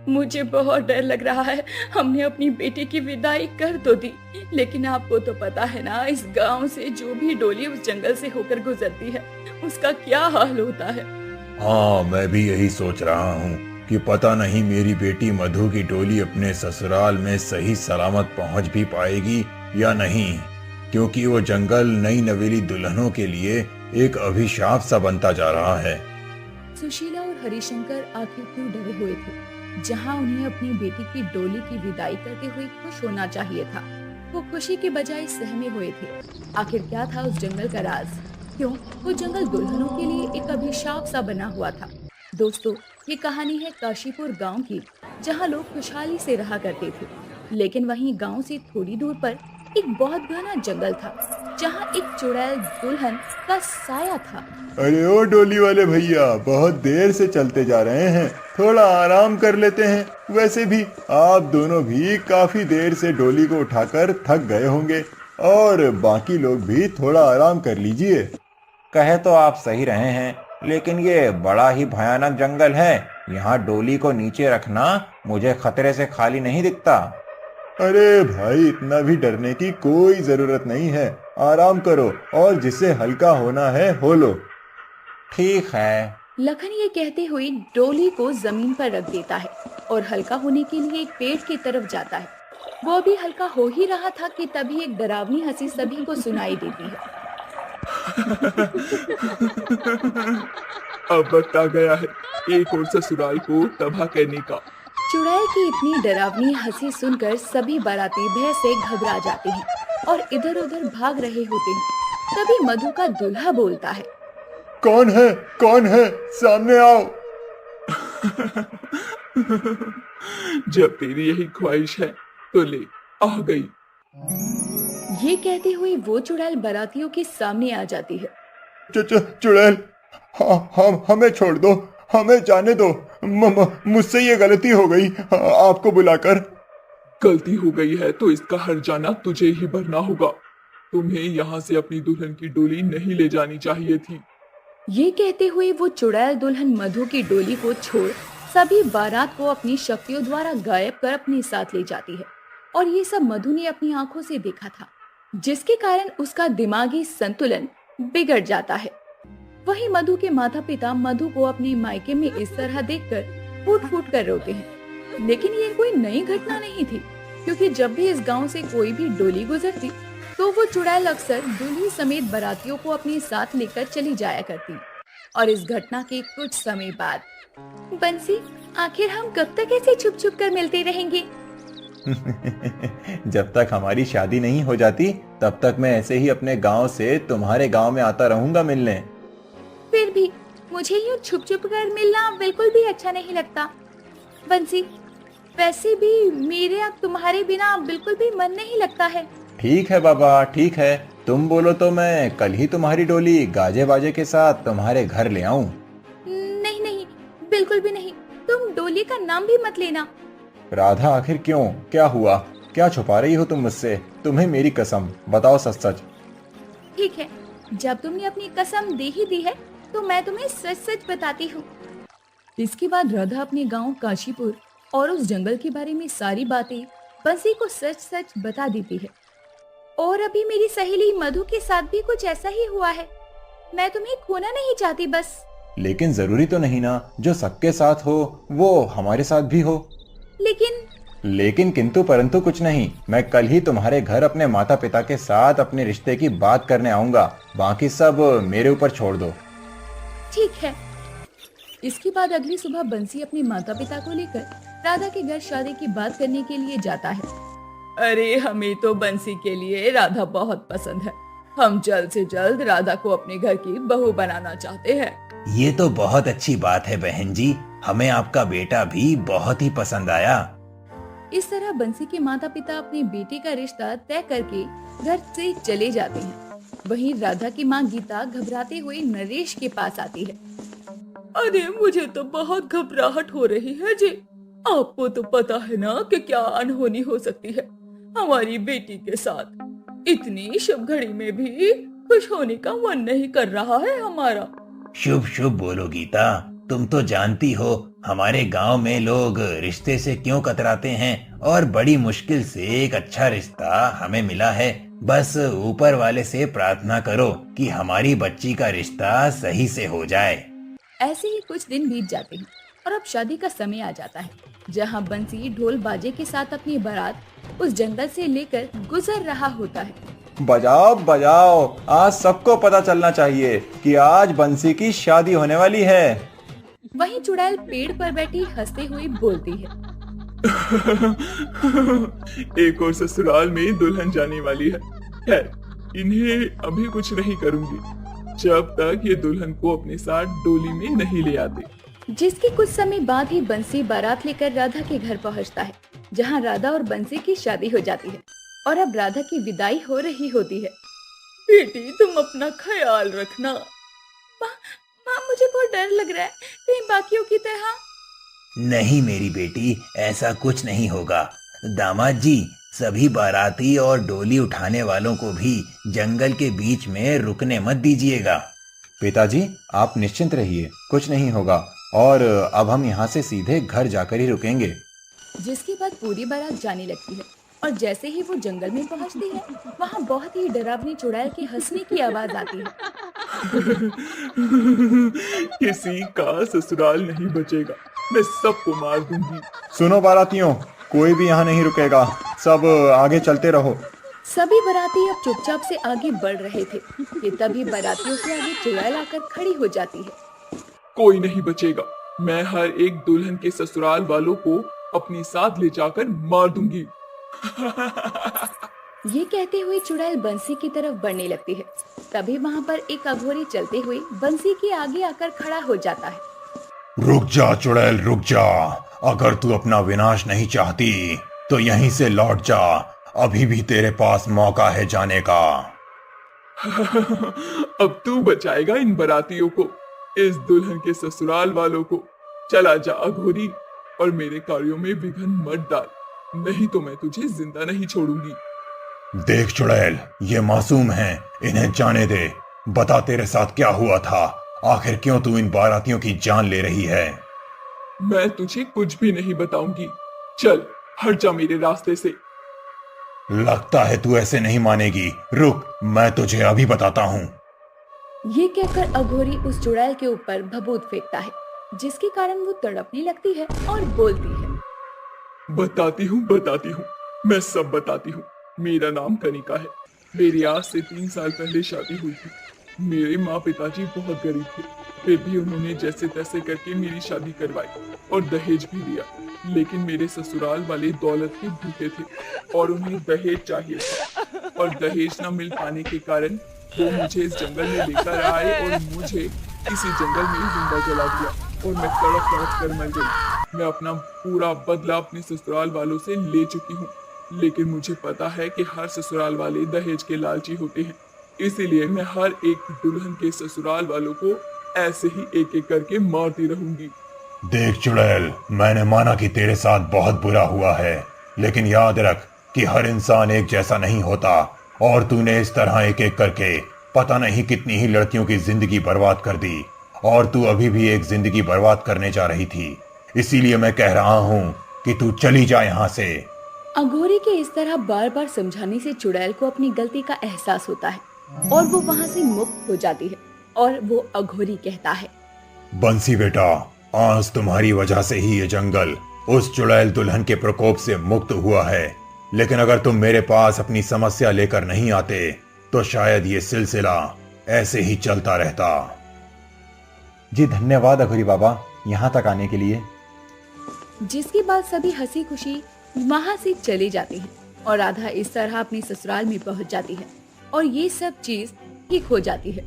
मुझे बहुत डर लग रहा है। हमने अपनी बेटी की विदाई कर तो दी, लेकिन आपको तो पता है ना, इस गांव से जो भी डोली उस जंगल से होकर गुजरती है, उसका क्या हाल होता है। हाँ, मैं भी यही सोच रहा हूँ कि पता नहीं मेरी बेटी मधु की डोली अपने ससुराल में सही सलामत पहुँच भी पाएगी या नहीं, क्योंकि वो जंगल नई नवेली दुल्हनों के लिए एक अभिशाप सा बनता जा रहा है। सुशीला और हरिशंकर आखिर क्यों डरे हुए थे? जहां उन्हें अपनी बेटी की डोली की विदाई करते हुए खुश होना चाहिए था, वो खुशी के बजाय सहमे हुए थे। आखिर क्या था उस जंगल का राज? क्यों वो जंगल दुल्हनों के लिए एक अभिशाप सा बना हुआ था? दोस्तों, ये कहानी है काशीपुर गांव की, जहां लोग खुशहाली से रहा करते थे। लेकिन वहीं गांव से थोड़ी दूर पर एक बहुत घना जंगल था, जहां एक चुड़ैल दुल्हन का साया था। अरे ओ डोली वाले भैया, बहुत देर से चलते जा रहे हैं, थोड़ा आराम कर लेते हैं। वैसे भी आप दोनों भी काफी देर से डोली को उठाकर थक गए होंगे, और बाकी लोग भी थोड़ा आराम कर लीजिए। कहे तो आप सही रहे हैं, लेकिन ये बड़ा ही भयानक जंगल है। यहाँ डोली को नीचे रखना मुझे खतरे से खाली नहीं दिखता। अरे भाई, इतना भी डरने की कोई जरूरत नहीं है। आराम करो और जिसे हल्का होना है हो लो। ठीक है। लखन ये कहते हुए डोली को जमीन पर रख देता है और हल्का होने के लिए एक पेड़ की तरफ जाता है। वो अभी हल्का हो ही रहा था कि तभी एक डरावनी हंसी सभी को सुनाई देती है। अब वक्त आ गया है एक और ससुराल को तबाह करने का। चुड़ैल की इतनी डरावनी हंसी सुनकर सभी बाराती भय से घबरा जाते हैं और इधर उधर भाग रहे होते हैं। तभी मधु का दूल्हा बोलता है, कौन है? कौन है? सामने आओ। जब तेरी यही ख्वाहिश है तो ले, आ गई। ये कहते हुए वो चुड़ैल बारातियों के सामने आ जाती है। चुड़ैल, हम हमें छोड़ दो, हमें जाने दो। मुझसे ये गलती हो गई आपको बुलाकर। गलती हो गई है तो इसका हर्जाना तुझे ही भरना होगा। तुम्हें यहाँ से अपनी दुल्हन की डोली नहीं ले जानी चाहिए थी। ये कहते हुए वो चुड़ैल दुल्हन मधु की डोली को छोड़ सभी बारात को अपनी शक्तियों द्वारा गायब कर अपने साथ ले जाती है। और ये सब मधु ने अपनी आंखों से देखा था, जिसके कारण उसका दिमागी संतुलन बिगड़ जाता है। वहीं मधु के माता पिता मधु को अपने मायके में इस तरह देखकर फूट फूट कर रोते हैं। लेकिन ये कोई नई घटना नहीं थी, क्योंकि जब भी इस गांव से कोई भी डोली गुजरती तो वो चुड़ैल अक्सर दूल्ही समेत बारातियों को अपने साथ लेकर चली जाया करती। और इस घटना के कुछ समय बाद, बंसी, आखिर हम कब तक ऐसे छुप छुप कर मिलते रहेंगे? जब तक हमारी शादी नहीं हो जाती तब तक मैं ऐसे ही अपने गांव से तुम्हारे गांव में आता रहूंगा मिलने। फिर भी मुझे यूँ छुप छुप कर मिलना बिल्कुल भी अच्छा नहीं लगता। बंसी, वैसे भी मेरे अब तुम्हारे बिना बिल्कुल भी मन नहीं लगता है। ठीक है बाबा, ठीक है। तुम बोलो तो मैं कल ही तुम्हारी डोली गाजे बाजे के साथ तुम्हारे घर ले आऊं। नहीं नहीं, बिल्कुल भी नहीं। तुम डोली का नाम भी मत लेना। राधा, आखिर क्यों? क्या हुआ? क्या छुपा रही हो तुम मुझसे? तुम्हें मेरी कसम, बताओ सच सच। ठीक है, जब तुमने अपनी कसम दे ही दी है तो मैं तुम्हें सच सच बताती हूँ। इसके बाद राधा अपने गांव काशीपुर और उस जंगल के बारे में सारी बातें बंसी को सच सच बता देती है। और अभी मेरी सहेली मधु के साथ भी कुछ ऐसा ही हुआ है। मैं तुम्हें खोना नहीं चाहती बस। लेकिन जरूरी तो नहीं ना, जो सबके साथ हो वो हमारे साथ भी हो। लेकिन किंतु परंतु कुछ नहीं। मैं कल ही तुम्हारे घर अपने माता पिता के साथ अपने रिश्ते की बात करने आऊंगा। बाकी सब मेरे ऊपर छोड़ दो। ठीक है। इसके बाद अगली सुबह बंसी अपने माता पिता को लेकर राधा के घर शादी की बात करने के लिए जाता है। अरे, हमें तो बंसी के लिए राधा बहुत पसंद है। हम जल्द से जल्द राधा को अपने घर की बहू बनाना चाहते हैं। ये तो बहुत अच्छी बात है बहन जी, हमें आपका बेटा भी बहुत ही पसंद आया। इस तरह बंसी के माता पिता अपने बेटे का रिश्ता तय करके घर से चले जाते हैं। वहीं राधा की माँ गीता घबराते हुए नरेश के पास आती है। अरे, मुझे तो बहुत घबराहट हो रही है जी। आपको तो पता है ना कि क्या अनहोनी हो सकती है हमारी बेटी के साथ। इतनी शुभ घड़ी में भी खुश होने का मन नहीं कर रहा है हमारा। शुभ शुभ बोलो गीता, तुम तो जानती हो हमारे गांव में लोग रिश्ते से क्यों कतराते हैं और बड़ी मुश्किल से एक अच्छा रिश्ता हमें मिला है। बस ऊपर वाले से प्रार्थना करो कि हमारी बच्ची का रिश्ता सही से हो जाए। ऐसे ही कुछ दिन बीत जाते हैं और अब शादी का समय आ जाता है, जहां बंसी ढोल बाजे के साथ अपनी बारात उस जंगल से लेकर गुजर रहा होता है। बजाओ बजाओ, आज सबको पता चलना चाहिए कि आज बंसी की शादी होने वाली है। वहीं चुड़ैल पेड़ पर बैठी हंसते हुए बोलती है। एक और ससुराल में दुल्हन जाने वाली है। खैर, इन्हें अभी कुछ नहीं करूंगी जब तक ये दुल्हन को अपने साथ डोली में नहीं ले आते। जिसके कुछ समय बाद ही बंसी बारात लेकर राधा के घर पहुंचता है, जहां राधा और बंसी की शादी हो जाती है और अब राधा की विदाई हो रही होती है। बेटी, तुम अपना ख्याल रखना। माँ, मुझे बहुत डर लग रहा है, कहीं बाकियों की तरह। नहीं मेरी बेटी, ऐसा कुछ नहीं होगा। दामाद जी, सभी बाराती और डोली उठाने वालों को भी जंगल के बीच में रुकने मत दीजिएगा। पिताजी, आप निश्चिंत रहिए, कुछ नहीं होगा और अब हम यहाँ से सीधे घर जाकर ही रुकेंगे। जिसके बाद पूरी बारात जाने लगती है और जैसे ही वो जंगल में पहुंचती है, वहाँ बहुत ही डरावनी चुड़ैल के हंसने की आवाज आती है। किसी का ससुराल नहीं बचेगा, मैं सबको मार दूंगी। सुनो बारातियों, कोई भी यहाँ नहीं रुकेगा, सब आगे चलते रहो। सभी बाराती अब चुपचाप से आगे बढ़ रहे थे कि तभी बारातियों के आगे चुड़ैल आकर खड़ी हो जाती है। कोई नहीं बचेगा, मैं हर एक दुल्हन के ससुराल वालों को अपने साथ ले जाकर मार दूंगी। ये कहते हुए चुड़ैल बंसी की तरफ बढ़ने लगती है। तभी वहाँ पर एक अघोरी चलते हुए बंसी के आगे आकर खड़ा हो जाता है। रुक जा चुड़ैल, रुक जा। अगर तू अपना विनाश नहीं चाहती तो यहीं से लौट जा, अभी भी तेरे पास मौका है जाने का। अब तू बचाएगा इन बारातियों को, इस दुल्हन के ससुराल वालों को। चला जा अघोरी, और मेरे कार्यों में विघ्न मत डाल, नहीं तो मैं तुझे जिंदा नहीं छोड़ूंगी। देख चुड़ैल, ये मासूम हैं, इन्हें जाने दे। बता तेरे साथ क्या हुआ था, आखिर क्यों तू इन बारातियों की जान ले रही है? मैं तुझे कुछ भी नहीं बताऊंगी, चल हट जा मेरे रास्ते से। लगता है तू ऐसे नहीं मानेगी, रुक, मैं तुझे अभी बताता हूँ। ये कहकर अघोरी उस चुड़ैल के ऊपर भभूत फेंकता है, जिसके कारण वो तड़पने लगती है और बोलती है। बताती हूँ, मैं सब बताती हूँ। मेरा नाम कनिका है। मेरी आज से 3 साल पहले शादी हुई थी। मेरे माँ पिताजी बहुत गरीब थे, फिर भी उन्होंने जैसे तैसे करके मेरी शादी करवाई और दहेज भी दिया। लेकिन मेरे ससुराल वाले दौलत के भूखे थे और उन्हें दहेज चाहिए था, और दहेज न मिल पाने के कारण वो मुझे इस जंगल में लेकर आए और मुझे इसी जंगल में ही जिंदा जला दिया और मैं तड़प तड़प कर मर गई। मैं अपना पूरा बदला अपने ससुराल वालों से ले चुकी हूँ, लेकिन मुझे पता है कि हर ससुराल वाले दहेज के लालची होते हैं, इसीलिए मैं हर एक दुल्हन के ससुराल वालों को ऐसे ही एक एक करके मारती रहूंगी। देख चुड़ैल, मैंने माना कि तेरे साथ बहुत बुरा हुआ है, लेकिन याद रख कि हर इंसान एक जैसा नहीं होता, और तूने इस तरह एक एक करके पता नहीं कितनी ही लड़कियों की जिंदगी बर्बाद कर दी, और तू अभी भी एक जिंदगी बर्बाद करने जा रही थी। इसीलिए मैं कह रहा हूँ कि तू चली जा यहाँ से। अघोरी के इस तरह बार बार समझाने से चुड़ैल को अपनी गलती का एहसास होता है और वो वहाँ से मुक्त हो जाती है और वो अघोरी कहता है। बंसी बेटा, आज तुम्हारी वजह से ही ये जंगल उस चुड़ैल दुल्हन के प्रकोप से मुक्त हुआ है, लेकिन अगर तुम मेरे पास अपनी समस्या लेकर नहीं आते तो शायद ये सिलसिला ऐसे ही चलता रहता। जी धन्यवाद अघोरी बाबा, यहाँ तक आने के लिए। जिसके बाद सभी हंसी खुशी वहाँ से चले जाते हैं और राधा इस तरह अपने ससुराल में पहुँच जाती है और ये सब चीज ठीक हो जाती है।